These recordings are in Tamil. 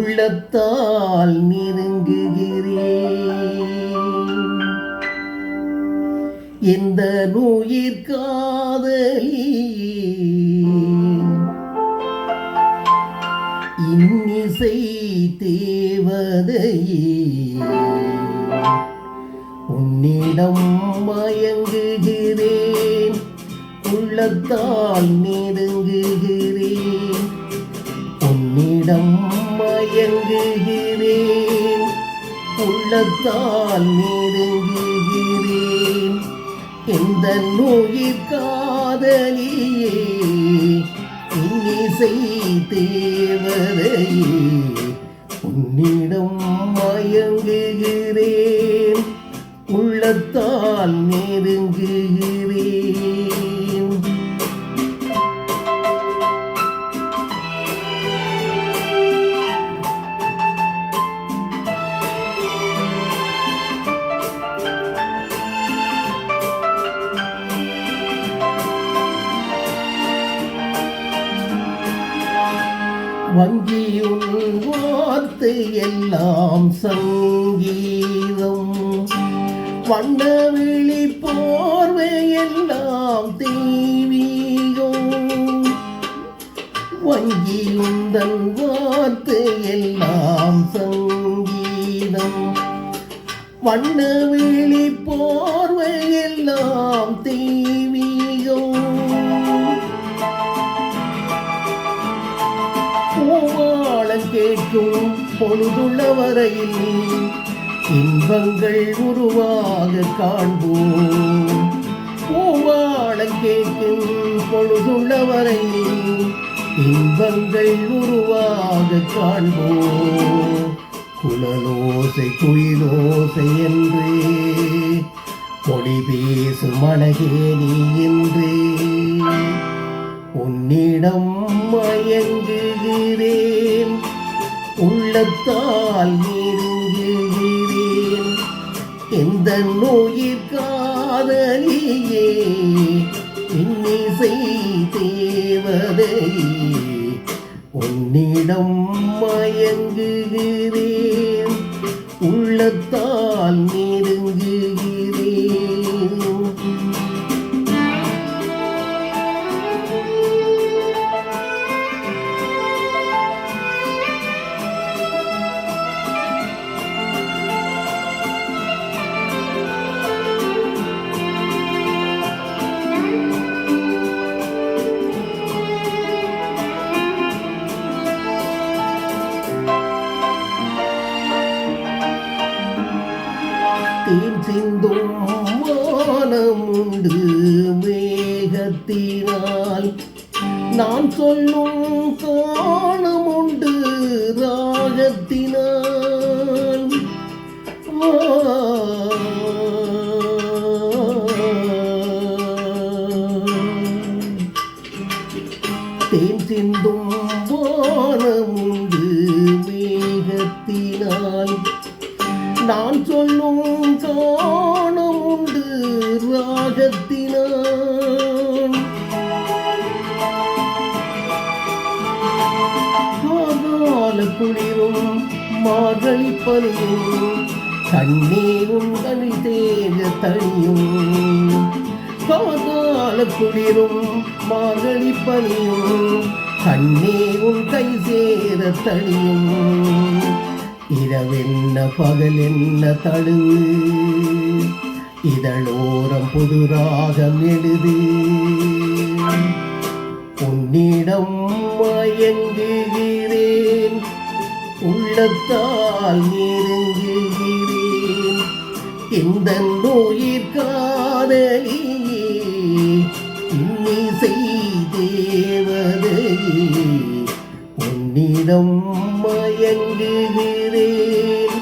உள்ளத்தால் நெருங்குகிறேன். எந்த நுயிர் காதலியே இன்னிசை தேவதையே உன்னிடம் மயங்குகிறேன். உள்ளத்தால் நெருங்குகிறேன். உன்னிடம் மயங்குகிறேன். உள்ளத்தால் நெருங்குகிறேன். எந்த நுயிர் காதலியே இன்னிசை தேவதையே உன்னிடம் மயங்குகிறேன். உள்ளத்தால் நெருங்குகிறேன். வங்கியுன் வார்த்தை எல்லாம் சங்கீதம். வண்ணவிழி போர்வை எல்லாம் தெய்வீகம். வங்கியுந்தன் வார்த்தை எல்லாம் சங்கீதம். வண்ணவிழி போர்வை எல்லாம் தெய்வீகம். பூவாளம் கேட்கும் பொழுதுள்ள வரையில் இன்பங்கள் உருவாக காண்போம். பூவாளம் கேட்கும் பொழுதுள்ள வரையில் இன்பங்கள் உருவாக காண்போம். குழலோசை குயிலோசை என்று மொழி பேசும் அழகே நீ என்று உன்னிடம் மயங்குகிறேன். உள்ளத்தால் நெருங்குகிறேன். எந்த நோயிற் காதலியே இன்னிசை தேவதையே உன்னிடம் மயங்குகிறேன். உள்ளத்தால் நெருங்குகிறேன். தேன் சிந்தும் வானம் உண்டு மேகத்தினால். நான் சொல்லும் காணம் உண்டு ராகத்தினால். தேன் சிந்தும் வானம் உண்டு மேகத்தினால். நான் சொல்லும் காணம் உண்டு ராகத்தினால். காதால குளிரும் மார்கழி பனியும் கண்ணே உங்களை தேக தனியும். காதால குளிரும் மார்கழி பனியும் கண்ணே உன் கை சேர தனியும். இரவென்ன பகல் என்ன தழுவு இதழோரம் புது ராகம் எழுது. உன்னிடம் மயங்குகிறேன். உள்ளத்தால் நெருங்குகிறேன். இந்த நோயிற் காதலியே இன்னிசை தேவதையே உன்னிடம் மயங்குகிறேன்.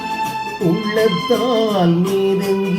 உள்ளத்தால் நெருங்குகிறேன்.